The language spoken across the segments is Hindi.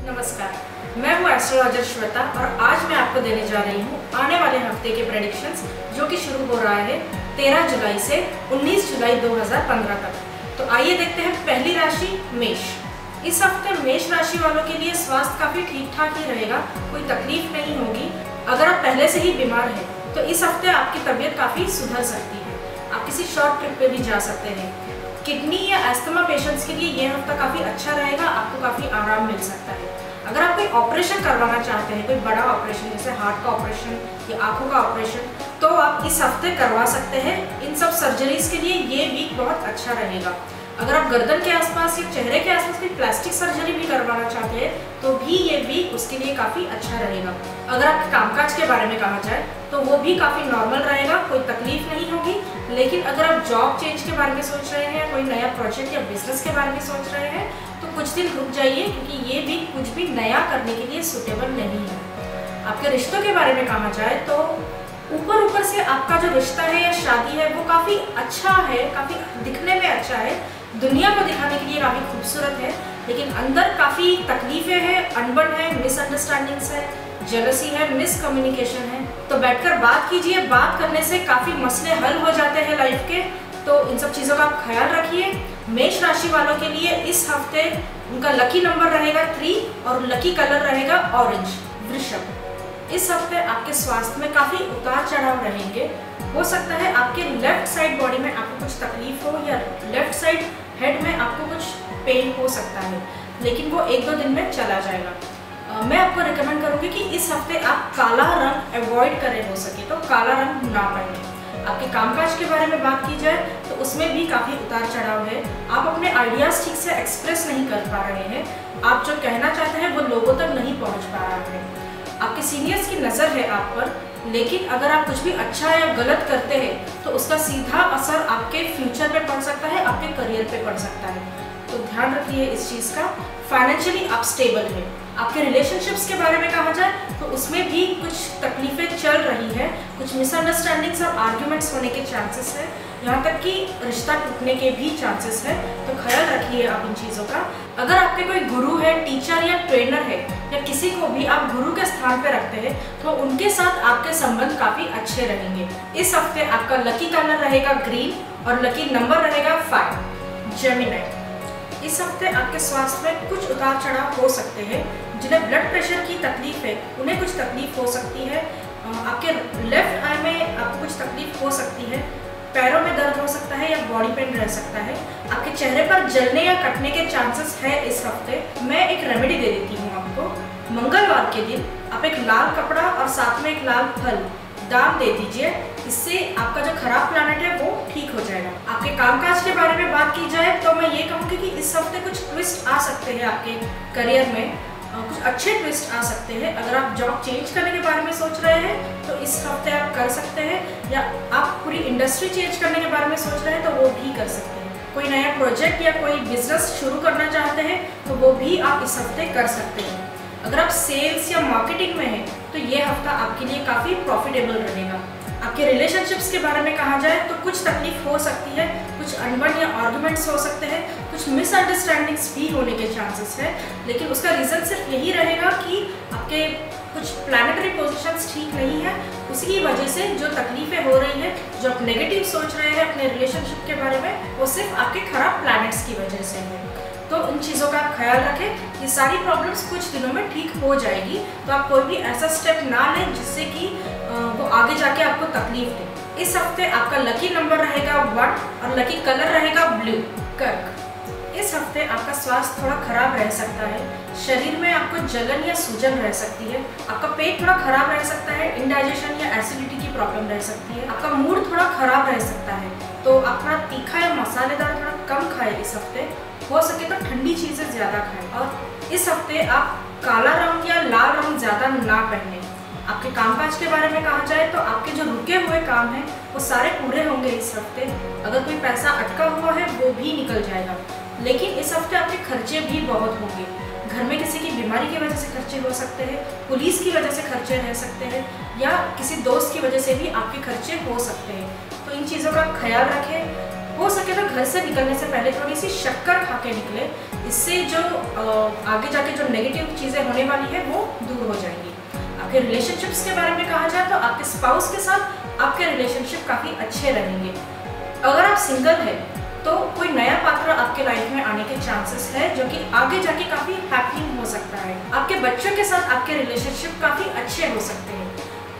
नमस्कार, मैं हूँ एस्ट्रोलॉजर श्वेता और आज मैं आपको देने जा रही हूँ आने वाले हफ्ते के प्रेडिक्शंस जो कि शुरू हो रहा है 13 जुलाई से 19 जुलाई 2015 तक। तो आइए देखते हैं पहली राशि मेष। इस हफ्ते मेष राशि वालों के लिए स्वास्थ्य काफी ठीक ठाक ही रहेगा, कोई तकलीफ नहीं होगी। अगर आप पहले से ही बीमार हैं तो इस हफ्ते आपकी तबीयत काफी सुधर सकती है। आप किसी शॉर्ट ट्रिप पे भी जा सकते हैं। किडनी या एस्थमा पेशेंट्स के लिए यह हफ्ता काफ़ी अच्छा रहेगा, आपको काफ़ी आराम मिल सकता है। अगर आप कोई ऑपरेशन करवाना चाहते हैं, कोई बड़ा ऑपरेशन जैसे हार्ट का ऑपरेशन या आंखों का ऑपरेशन, तो आप इस हफ्ते करवा सकते हैं। इन सब सर्जरीज के लिए ये वीक बहुत अच्छा रहेगा। अगर आप गर्दन के आसपास या चेहरे के आसपास कोई प्लास्टिक सर्जरी भी करवाना चाहते हैं तो भी ये वीक उसके लिए काफ़ी अच्छा रहेगा। अगर आपके कामकाज के बारे में कहा जाए तो वो भी काफ़ी नॉर्मल रहेगा, कोई तकलीफ नहीं होगी। लेकिन अगर आप जॉब चेंज के बारे में सोच रहे हैं, कोई नया प्रोजेक्ट या बिजनेस के बारे में सोच रहे हैं तो कुछ दिन रुक जाइए, क्योंकि ये वीक कुछ भी नया करने के लिए सूटेबल नहीं है। आपके रिश्तों के बारे में कहा जाए तो ऊपर से आपका जो रिश्ता है या शादी है वो काफ़ी अच्छा है, काफ़ी दिखने में अच्छा है, दुनिया को दिखाने के लिए काफ़ी खूबसूरत है, लेकिन अंदर काफ़ी तकलीफें हैं, अनबन है, मिसअंडरस्टैंडिंग्स है, जेलसी है, मिसकम्युनिकेशन है। तो बैठकर बात कीजिए, बात करने से काफ़ी मसले हल हो जाते हैं लाइफ के। तो इन सब चीज़ों का आप ख्याल रखिए। मेष राशि वालों के लिए इस हफ्ते उनका लकी नंबर रहेगा 3 और लकी कलर रहेगा ऑरेंज। वृषभ, इस हफ्ते आपके स्वास्थ्य में काफ़ी उतार चढ़ाव रहेंगे। हो सकता है आपके लेफ्ट साइड बॉडी में आपको कुछ तकलीफ हो या लेफ्ट साइड हेड में आपको कुछ पेन हो सकता है, लेकिन वो 1-2 दिन में चला जाएगा। मैं आपको रिकमेंड करूँगी कि इस हफ्ते आप काला रंग अवॉइड करें, हो सके तो काला रंग ना पहनें। आपके कामकाज के बारे में बात की जाए तो उसमें भी काफ़ी उतार चढ़ाव है। आप अपने आइडियाज़ ठीक से एक्सप्रेस नहीं कर पा रहे हैं। आप जो कहना चाहते हैं वो लोगों तक नहीं पहुँच पा रहे हैं। आपके सीनियर्स की नज़र है आप पर, लेकिन अगर आप कुछ भी अच्छा या गलत करते हैं तो उसका सीधा असर आपके फ्यूचर पे पड़ सकता है, आपके करियर पे पड़ सकता है। तो ध्यान रखिए इस चीज़ का। फाइनेंशियली आप स्टेबल है। आपके रिलेशनशिप्स के बारे में कहा जाए तो उसमें भी कुछ तकलीफें चल रही है, कुछ मिसअंडरस्टैंडिंग्स और आर्ग्यूमेंट्स होने के चांसेस है, यहाँ तक कि रिश्ता टूटने के भी चांसेस है। तो ख्याल रखिए आप इन चीज़ों का। अगर आपके कोई गुरु है, टीचर या ट्रेनर है, या किसी को भी आप गुरु के स्थान पे रखते हैं तो उनके साथ आपके संबंध काफ़ी अच्छे रहेंगे। इस हफ्ते आपका लकी कलर रहेगा ग्रीन और लकी नंबर रहेगा 5। जेमिनी, इस हफ्ते आपके स्वास्थ्य में कुछ उतार चढ़ाव हो सकते हैं। जिन्हें ब्लड प्रेशर की तकलीफ है उन्हें कुछ तकलीफ हो सकती है। आपके लेफ्ट आई में आपको कुछ तकलीफ हो सकती है, पैरों में दर्द हो सकता है या बॉडी पेन रह सकता है। आपके चेहरे पर जलने या कटने के चांसेस है इस हफ्ते। मैं एक रेमेडी दे देती हूँ आपको। मंगलवार के दिन आप एक लाल कपड़ा और साथ में एक लाल फल दान दे दीजिए, इससे आपका जो खराब प्लैनेट है वो ठीक हो जाएगा। आपके कामकाज के बारे में बात की जाए तो मैं ये कहूँगी कि इस हफ्ते कुछ ट्विस्ट आ सकते हैं आपके करियर में, कुछ अच्छे ट्विस्ट आ सकते हैं। अगर आप जॉब चेंज करने के बारे में सोच रहे हैं तो इस हफ्ते आप कर सकते हैं, या आप पूरी इंडस्ट्री चेंज करने के बारे में सोच रहे हैं तो वो भी कर सकते हैं। कोई नया प्रोजेक्ट या कोई बिजनेस शुरू करना चाहते हैं तो वो भी आप इस हफ्ते कर सकते हैं। अगर आप सेल्स या मार्केटिंग में हैं तो ये हफ्ता आपके लिए काफ़ी प्रॉफिटेबल रहेगा। आपके रिलेशनशिप्स के बारे में कहा जाए तो कुछ तकलीफ हो सकती है, कुछ अनबन या आर्गुमेंट्स हो सकते हैं, कुछ मिसअंडरस्टैंडिंग्स भी होने के चांसेस है, लेकिन उसका रीज़न सिर्फ यही रहेगा कि आपके कुछ प्लैनेटरी पोजीशंस ठीक नहीं है। उसी वजह से जो तकलीफें हो रही है, जो आप नेगेटिव सोच रहे हैं अपने रिलेशनशिप के बारे में, वो सिर्फ आपके खराब प्लैनेट्स की वजह से है। तो इन चीज़ों का आप ख्याल रखें। ये सारी प्रॉब्लम्स कुछ दिनों में ठीक हो जाएगी। तो आप कोई भी ऐसा स्टेप ना लें जिससे कि वो आगे जाके आपको तकलीफ दे। इस हफ्ते आपका लकी नंबर रहेगा 1 और लकी कलर रहेगा ब्लू। कर्क, इस हफ्ते आपका स्वास्थ्य थोड़ा खराब रह सकता है। शरीर में आपको जलन या सूजन रह सकती है। आपका पेट थोड़ा खराब रह सकता है, इंडाइजेशन या एसिडिटी की प्रॉब्लम रह सकती है। आपका मूड थोड़ा खराब रह सकता है, तो आप थोड़ा तीखा या मसालेदार थोड़ा कम खाएं इस हफ्ते। हो सके तो ठंडी चीज़ें ज़्यादा खाएं। और इस हफ्ते आप काला रंग या लाल रंग ज़्यादा ना पहनें। आपके कामकाज के बारे में कहा जाए तो आपके जो रुके हुए काम हैं वो सारे पूरे होंगे इस हफ्ते। अगर कोई पैसा अटका हुआ है वो भी निकल जाएगा, लेकिन इस हफ्ते आपके खर्चे भी बहुत होंगे। घर में किसी की बीमारी की वजह से खर्चे हो सकते हैं, पुलिस की वजह से खर्चे रह सकते हैं, या किसी दोस्त की वजह से भी आपके खर्चे हो सकते हैं। तो इन चीज़ों का ख्याल रखें। हो सके तो घर से निकलने से पहले थोड़ी सी शक्कर खा के निकले, इससे जो आगे जाके जो नेगेटिव चीज़ें होने वाली है वो दूर हो जाएंगी। आपके रिलेशनशिप्स के बारे में कहा जाए तो आपके स्पाउस के साथ आपके रिलेशनशिप काफ़ी अच्छे रहेंगे। अगर आप सिंगल है तो कोई नया पात्र आपके लाइफ में आने के चांसेस है जो कि आगे जाके काफ़ी हैप्पी हो सकता है। आपके बच्चों के साथ आपके रिलेशनशिप काफ़ी अच्छे हो सकते हैं।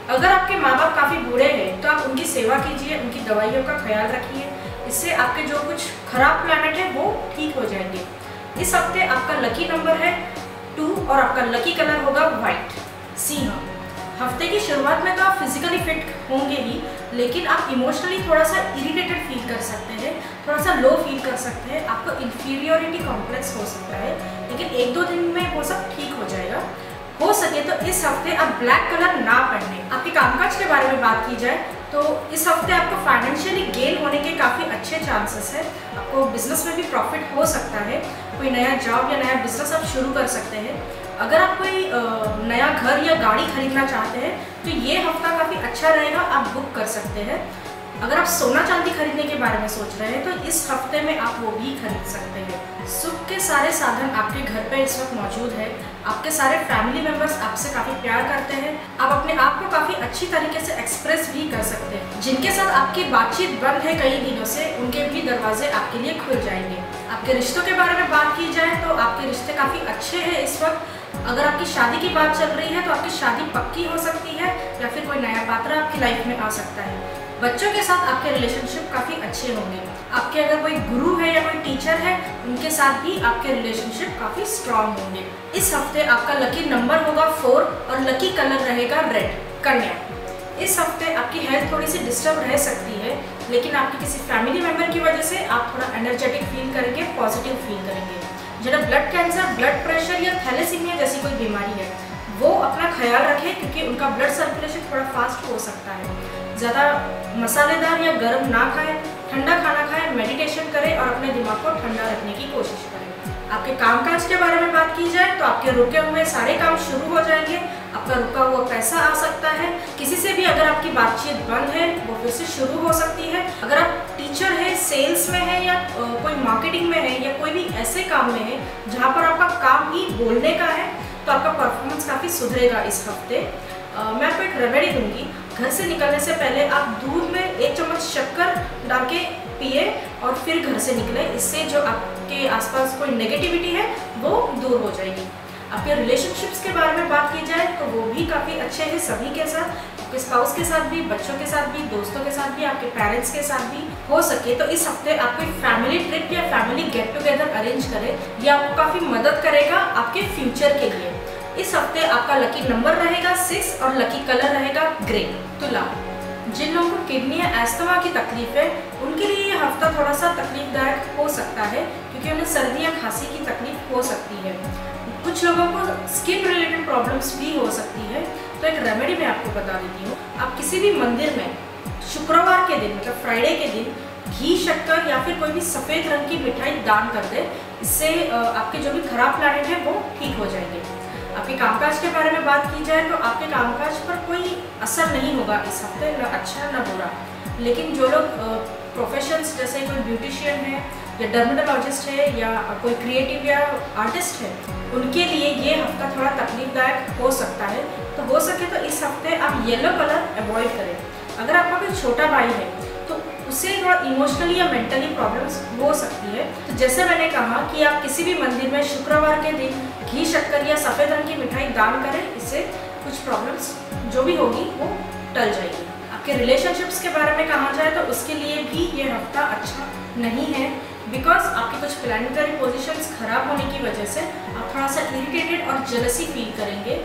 अगर आपके माँ बाप काफ़ी बूढ़े हैं तो आप उनकी सेवा कीजिए, उनकी दवाइयों का ख्याल रखिए, इससे आपके जो कुछ खराब प्लैनेट है वो ठीक हो जाएंगे। इस हफ्ते आपका लकी नंबर है 2 और आपका लकी कलर होगा व्हाइट। सिंह, हफ्ते की शुरुआत में तो आप फिजिकली फिट होंगे ही, लेकिन आप इमोशनली थोड़ा सा इरिटेटेड फील कर सकते हैं, थोड़ा सा लो फील कर सकते हैं, आपको इन्फीरियोरिटी कॉम्प्लेक्स हो सकता है, लेकिन 1-2 दिन में वो सब ठीक हो जाएगा। हो सके तो इस हफ्ते आप ब्लैक कलर ना पहने। आपके कामकाज के बारे में बात की जाए तो इस हफ्ते आपको फाइनेंशियली गेन होने के काफ़ी अच्छे चांसेस है। आपको बिजनेस में भी प्रॉफिट हो सकता है, कोई नया जॉब या नया बिजनेस आप शुरू कर सकते हैं। अगर आप कोई नया घर या गाड़ी खरीदना चाहते हैं तो ये हफ्ता काफ़ी अच्छा रहेगा, आप बुक कर सकते हैं। अगर आप सोना चांदी खरीदने के बारे में सोच रहे हैं तो इस हफ्ते में आप वो भी खरीद सकते हैं। सुख के सारे साधन आपके घर पे इस वक्त मौजूद है। आपके सारे फैमिली मेंबर्स आपसे काफ़ी प्यार करते हैं। आप अपने आप को काफ़ी अच्छी तरीके से एक्सप्रेस भी कर सकते हैं। जिनके साथ आपकी बातचीत बंद है कई दिनों से, उनके भी दरवाजे आपके लिए खुल जाएंगे। आपके रिश्तों के बारे में बात की जाए तो आपके रिश्ते काफ़ी अच्छे हैं इस वक्त। अगर आपकी शादी की बात चल रही है तो आपकी शादी पक्की हो सकती है या फिर कोई नया पात्र आपकी लाइफ में आ सकता है। बच्चों के साथ आपके रिलेशनशिप काफ़ी अच्छे होंगे। आपके अगर कोई गुरु है या कोई टीचर है, उनके साथ भी आपके रिलेशनशिप काफ़ी स्ट्रांग होंगे। इस हफ्ते आपका लकी नंबर होगा 4 और लकी कलर रहेगा रेड। कन्या, इस हफ्ते आपकी हेल्थ थोड़ी सी डिस्टर्ब रह सकती है, लेकिन आपके किसी फैमिली मेम्बर की वजह से आप थोड़ा एनर्जेटिक फील करेंगे, पॉजिटिव फील करेंगे। जिन्हें ब्लड कैंसर, ब्लड प्रेशर या थैलेसीमिया जैसी कोई बीमारी है वो अपना ख्याल रखें, क्योंकि उनका ब्लड सर्कुलेशन थोड़ा फास्ट हो सकता है। ज़्यादा मसालेदार या गर्म ना खाएं, ठंडा खाना खाएं, मेडिटेशन करें और अपने दिमाग को ठंडा रखने की कोशिश करें। आपके कामकाज के बारे में बात की जाए तो आपके रुके हुए सारे काम शुरू हो जाएंगे। आपका रुका हुआ पैसा आ सकता है। किसी से भी अगर आपकी बातचीत बंद है वो फिर से शुरू हो सकती है। अगर आप टीचर है, सेल्स में है या कोई मार्केटिंग में है या कोई भी ऐसे काम में है जहाँ पर आपका काम ही बोलने का है तो आपका परफॉर्मेंस काफ़ी सुधरेगा इस हफ्ते। मैं आपको एक रेमेडी दूंगी। घर से निकलने से पहले आप दूध में 1 चम्मच शक्कर डाल के पिए और फिर घर से निकले। इससे जो आपके आसपास कोई नेगेटिविटी है वो दूर हो जाएगी। आपके रिलेशनशिप्स के बारे में बात की जाए तो वो भी काफ़ी अच्छे हैं सभी के साथ, आपके स्पाउस के साथ भी, बच्चों के साथ भी, दोस्तों के साथ भी, आपके पेरेंट्स के साथ भी। हो सके तो इस हफ्ते आप कोई फैमिली ट्रिप या फैमिली गेट टुगेदर अरेंज करें, ये आपको काफ़ी मदद करेगा आपके फ्यूचर के लिए। इस हफ्ते आपका लकी नंबर रहेगा 6 और लकी कलर रहेगा ग्रे। तुला, जिन लोगों को किडनी या एस्थमा की तकलीफ है उनके लिए ये हफ्ता थोड़ा सा तकलीफदायक हो सकता है, क्योंकि उन्हें सर्दी या खांसी की तकलीफ हो सकती है। कुछ लोगों को स्किन रिलेटेड प्रॉब्लम्स भी हो सकती है। तो एक रेमेडी मैं आपको बता देती हूँ। आप किसी भी मंदिर में शुक्रवार के दिन, मतलब फ्राइडे के दिन, घी, शक्कर या फिर कोई भी सफ़ेद रंग की मिठाई दान कर दे। इससे आपके जो भी खराब प्लैनेट है वो ठीक हो जाएंगे। आपके कामकाज के बारे में बात की जाए तो आपके कामकाज पर कोई असर नहीं होगा इस हफ्ते, न अच्छा न बुरा। लेकिन जो लोग प्रोफेशंस जैसे कोई ब्यूटिशियन है या डर्मेटोलॉजिस्ट है या कोई क्रिएटिव या आर्टिस्ट है, उनके लिए ये हफ्ता थोड़ा तकलीफदायक हो सकता है। तो हो सके तो इस हफ्ते आप येलो कलर अवॉइड करें। अगर आपका कोई छोटा भाई है तो उससे थोड़ा इमोशनली या मेंटली प्रॉब्लम्स हो सकती है। तो जैसे मैंने कहा कि आप किसी भी मंदिर में शुक्रवार के दिन घी, शक्कर या सफ़ेद रंग की मिठाई दान करें, इससे कुछ प्रॉब्लम्स जो भी होगी वो टल जाएगी। आपके रिलेशनशिप्स के बारे में कहा जाए तो उसके लिए भी ये हफ्ता अच्छा नहीं है, बिकॉज आपके कुछ प्लानिटरी पोजीशंस खराब होने की वजह से आप थोड़ा सा इरिटेटेड और जेलसी फील करेंगे।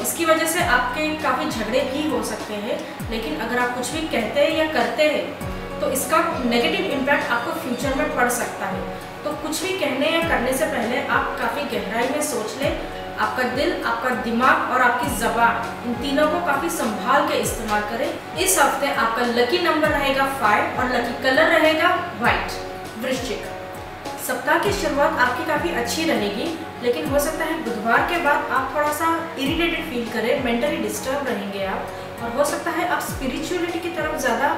इसकी वजह से आपके काफ़ी झगड़े भी हो सकते हैं। लेकिन अगर आप कुछ भी कहते हैं या करते हैं तो इसका नेगेटिव इम्पैक्ट आपको फ्यूचर में पड़ सकता है। तो कुछ भी कहने या करने से पहले आप काफ़ी गहराई में सोच लें। आपका दिल, आपका दिमाग और आपकी ज़बान, इन तीनों को काफ़ी संभाल के इस्तेमाल करें। इस हफ्ते आपका लकी नंबर रहेगा 5 और लकी कलर रहेगा वाइट। वृश्चिक, सप्ताह की शुरुआत आपकी काफ़ी अच्छी रहेगी, लेकिन हो सकता है बुधवार के बाद आप थोड़ा सा इरिटेटेड फील करें, मेंटली डिस्टर्ब रहेंगे आप, और हो सकता है आप स्पिरिचुअलिटी की तरफ ज़्यादा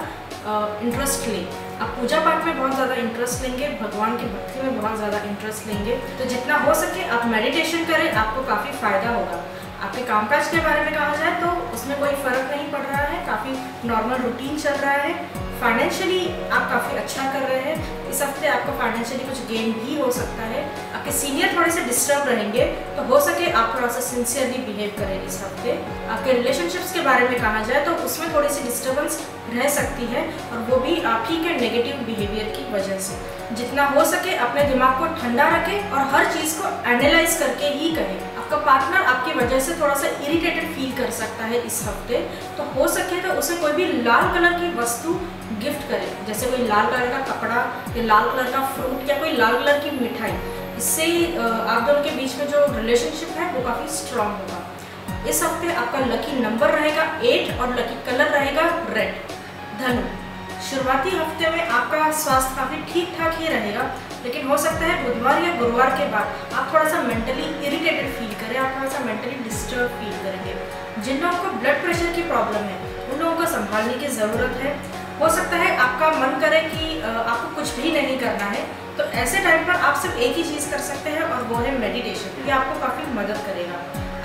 इंटरेस्ट लें। आप पूजा पाठ में बहुत ज़्यादा इंटरेस्ट लेंगे, भगवान की भक्ति में बहुत ज़्यादा इंटरेस्ट लेंगे। तो जितना हो सके आप मेडिटेशन करें, आपको काफ़ी फ़ायदा होगा। आपके कामकाज के बारे में कहा जाए तो उसमें कोई फ़र्क नहीं पड़ रहा है, काफ़ी नॉर्मल रूटीन चल रहा है। फाइनेंशियली आप काफ़ी अच्छा कर रहे हैं। इस हफ्ते आपको फाइनेंशियली कुछ गेन भी हो सकता है। आपके सीनियर थोड़े से डिस्टर्ब रहेंगे, तो हो सके आप थोड़ा सा सिंसियरली बिहेव करें इस हफ्ते। आपके रिलेशनशिप्स के बारे में कहा जाए तो उसमें थोड़ी सी डिस्टर्बेंस रह सकती है, और वो भी आप ही के नेगेटिव बिहेवियर की वजह से। जितना हो सके अपने दिमाग को ठंडा रखें और हर चीज़ को एनालाइज करके ही करें। आपका पार्टनर आपकी वजह से थोड़ा सा इरिटेटेड फील कर सकता है इस हफ्ते, तो हो सके तो उसे कोई भी लाल कलर की वस्तु गिफ्ट करें, जैसे कोई लाल कलर का कपड़ा या लाल कलर का फ्रूट या कोई लाल कलर की मिठाई। इससे आप दोनों के बीच में जो रिलेशनशिप है वो काफ़ी स्ट्रांग होगा। इस हफ्ते आपका लकी नंबर रहेगा 8 और लकी कलर रहेगा रेड। धनु, शुरुआती हफ्ते में आपका स्वास्थ्य काफ़ी ठीक ठाक ही रहेगा, लेकिन हो सकता है बुधवार या गुरुवार के बाद आप थोड़ा सा मेंटली इरिटेटेड फील करें, आप थोड़ा सा मेंटली डिस्टर्ब फील करेंगे। जिन लोगों को ब्लड प्रेशर की प्रॉब्लम है उन लोगों को संभालने की ज़रूरत है। हो सकता है आपका मन करे कि आपको कुछ भी नहीं करना है, तो ऐसे टाइम पर आप सिर्फ एक ही चीज़ कर सकते हैं और वो है मेडिटेशन। ये आपको काफ़ी मदद करेगा।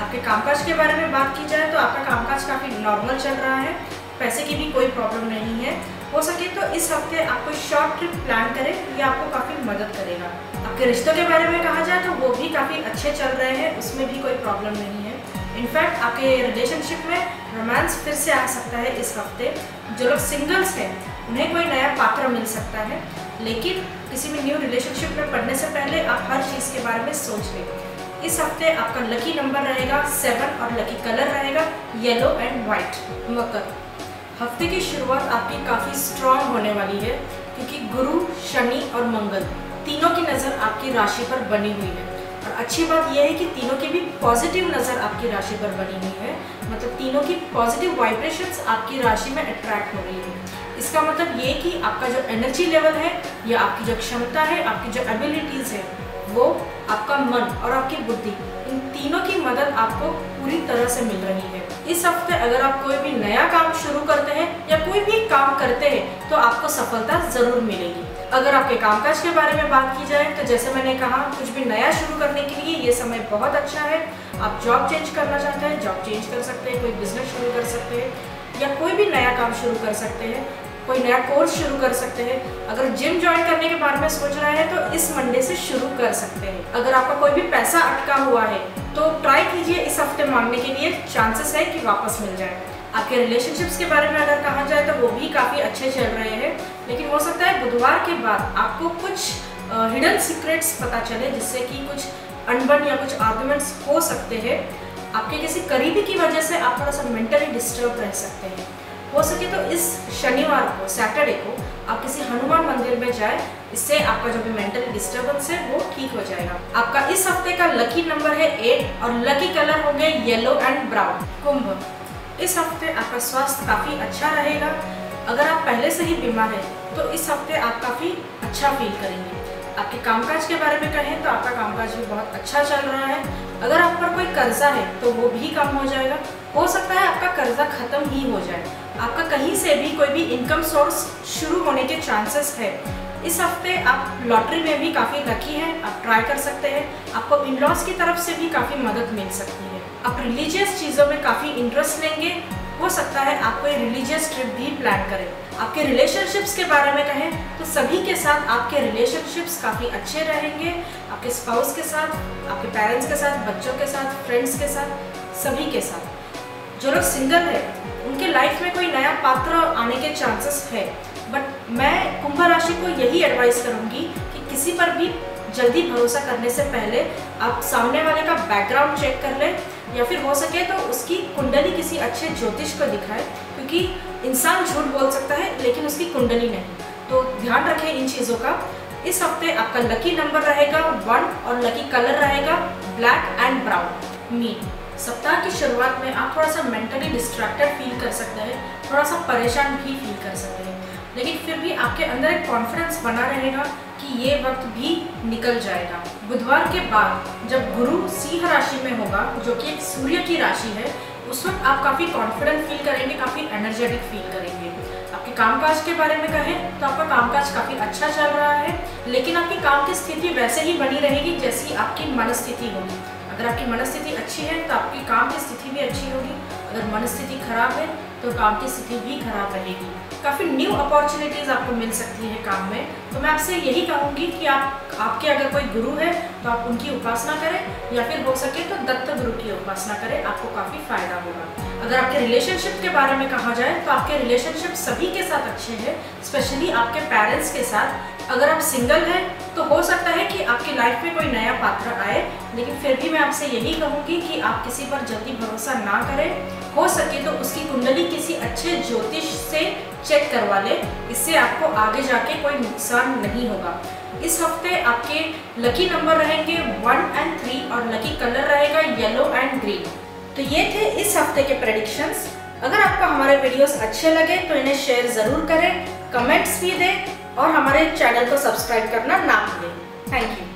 आपके कामकाज के बारे में बात की जाए तो आपका कामकाज काफ़ी नॉर्मल चल रहा है, पैसे की भी कोई प्रॉब्लम नहीं है। हो सके तो इस हफ्ते आप कोई शॉर्ट ट्रिप प्लान करें, ये आपको काफ़ी मदद करेगा। आपके रिश्तों के बारे में कहा जाए तो वो भी काफ़ी अच्छे चल रहे हैं, उसमें भी कोई प्रॉब्लम नहीं है। इनफैक्ट आपके रिलेशनशिप में रोमांस फिर से आ सकता है इस हफ्ते। जो लोग सिंगल्स हैं उन्हें कोई नया पात्र मिल सकता है, लेकिन किसी भी न्यू रिलेशनशिप में पढ़ने से पहले आप हर चीज़ के बारे में सोच लें। इस हफ्ते आपका लकी नंबर रहेगा 7 और लकी कलर रहेगा येलो एंड वाइट। मकर, हफ्ते की शुरुआत आपकी काफ़ी स्ट्रांग होने वाली है, क्योंकि गुरु, शनि और मंगल तीनों की नज़र आपकी राशि पर बनी हुई है। और अच्छी बात यह है कि तीनों की भी पॉजिटिव नज़र आपकी राशि पर बनी हुई है, मतलब तीनों की पॉजिटिव वाइब्रेशंस आपकी राशि में अट्रैक्ट हो रही है। इसका मतलब ये कि आपका जो एनर्जी लेवल है या आपकी जो क्षमता है, आपकी जो एबिलिटीज़ है, वो आपका मन और आपकी बुद्धि, इन तीनों की मदद आपको पूरी तरह से मिल रही है। इस हफ्ते अगर आप कोई भी नया काम शुरू करते हैं या कोई भी काम करते हैं तो आपको सफलता ज़रूर मिलेगी। अगर आपके कामकाज के बारे में बात की जाए तो जैसे मैंने कहा, कुछ भी नया शुरू करने के लिए ये समय बहुत अच्छा है। आप जॉब चेंज करना चाहते हैं, जॉब चेंज कर सकते हैं, कोई बिजनेस शुरू कर सकते हैं या कोई भी नया काम शुरू कर सकते हैं, कोई नया कोर्स शुरू कर सकते हैं। अगर जिम ज्वाइन करने के बारे में सोच रहे हैं तो इस मंडे से शुरू कर सकते हैं। अगर आपका कोई भी पैसा अटका हुआ है तो ट्राई कीजिए इस हफ्ते मांगने के लिए, चांसेस है कि वापस मिल जाए। आपके रिलेशनशिप्स के बारे में अगर कहा जाए तो वो भी काफ़ी अच्छे चल रहे हैं, लेकिन हो सकता है बुधवार के बाद आपको कुछ हिडन सीक्रेट्स पता चले, जिससे कि कुछ अनबन या कुछ आर्गुमेंट्स हो सकते हैं। आपके किसी करीबी की वजह से आप थोड़ा सा मेंटली डिस्टर्ब रह सकते हैं। हो सके तो इस शनिवार को, सैटरडे को आप किसी हनुमान मंदिर में जाए, इससे आपका जो भी मेंटल डिस्टर्बेंस है वो ठीक हो जाएगा। आपका इस हफ्ते का लकी नंबर है 8 और लकी कलर होंगे येलो एंड ब्राउन। कुंभ, इस हफ्ते आपका स्वास्थ्य काफ़ी अच्छा रहेगा। अगर आप पहले से ही बीमार हैं तो इस हफ्ते आप काफ़ी अच्छा फील करेंगे। आपके कामकाज के बारे में कहें तो आपका कामकाज भी बहुत अच्छा चल रहा है। अगर आप पर कोई कर्जा है तो वो भी कम हो जाएगा। हो सकता है आपका कर्जा खत्म ही हो जाए। आपका कहीं से भी कोई भी इनकम सोर्स शुरू होने के चांसेस है। इस हफ्ते आप लॉटरी में भी काफ़ी लकी हैं, आप ट्राई कर सकते हैं। आपको इन-लॉज की तरफ से भी काफ़ी मदद मिल सकती है। आप रिलीजियस चीज़ों में काफ़ी इंटरेस्ट लेंगे। हो सकता है आप कोई रिलीजियस ट्रिप भी प्लान करें। आपके रिलेशनशिप्स के बारे में कहें तो सभी के साथ आपके रिलेशनशिप्स काफ़ी अच्छे रहेंगे। आपके स्पाउस के साथ, आपके पेरेंट्स के साथ, बच्चों के साथ, फ्रेंड्स के साथ, सभी के साथ। जो लोग सिंगल है उनके लाइफ में कोई नया पात्र आने के चांसेस है, बट मैं कुंभ राशि को यही एडवाइस करूँगी कि किसी पर भी जल्दी भरोसा करने से पहले आप सामने वाले का बैकग्राउंड चेक कर लें, या फिर हो सके तो उसकी कुंडली किसी अच्छे ज्योतिष को दिखाएं, क्योंकि इंसान झूठ बोल सकता है लेकिन उसकी कुंडली नहीं। तो ध्यान रखें इन चीज़ों का। इस हफ्ते आपका लकी नंबर रहेगा 1 और लकी कलर रहेगा ब्लैक एंड ब्राउन। मीन, सप्ताह की शुरुआत में आप थोड़ा सा मेंटली डिस्ट्रैक्टेड फील कर सकते हैं, थोड़ा सा परेशान भी फील कर सकते हैं, लेकिन फिर भी आपके अंदर एक कॉन्फिडेंस बना रहेगा कि ये वक्त भी निकल जाएगा। बुधवार के बाद जब गुरु सिंह राशि में होगा, जो कि एक सूर्य की राशि है, उस वक्त आप काफ़ी कॉन्फिडेंट फील करेंगे, काफ़ी एनर्जेटिक फील करेंगे। आपकी आपके कामकाज के बारे में कहें तो आपका कामकाज काफ़ी अच्छा चल रहा है, लेकिन आपकी काम की स्थिति वैसे ही बनी रहेगी जैसी आपकी मनस्थिति होगी। अगर आपकी मनस्थिति अच्छी है तो आपकी काम की स्थिति भी अच्छी होगी, अगर मनस्थिति खराब है तो काम की स्थिति भी खराब रहेगी। काफ़ी न्यू अपॉर्चुनिटीज़ आपको मिल सकती है काम में। तो मैं आपसे यही कहूँगी कि आपके अगर कोई गुरु है तो आप उनकी उपासना करें, या फिर हो सके तो दत्त गुरु की उपासना करें, आपको काफ़ी फायदा होगा। अगर आपके रिलेशनशिप के बारे में कहा जाए तो आपके रिलेशनशिप सभी के साथ अच्छे हैं, स्पेशली आपके पेरेंट्स के साथ। अगर आप सिंगल हैं तो हो सकता है कि आपकी लाइफ में कोई नया पात्र आए, लेकिन फिर भी मैं आपसे यही कहूँगी कि आप किसी पर जल्दी भरोसा ना करें। हो सके तो उसकी कुंडली किसी अच्छे ज्योतिष से चेक करवा ले, इससे आपको आगे जाके कोई नुकसान नहीं होगा। इस हफ्ते आपके लकी नंबर रहेंगे 1 और 3 और लकी कलर रहेगा येलो एंड ग्रीन। तो ये थे इस हफ्ते के प्रेडिक्शंस। अगर आपको हमारे वीडियोस अच्छे लगे तो इन्हें शेयर ज़रूर करें, कमेंट्स भी दें और हमारे चैनल को सब्सक्राइब करना ना भूलें। Thank you.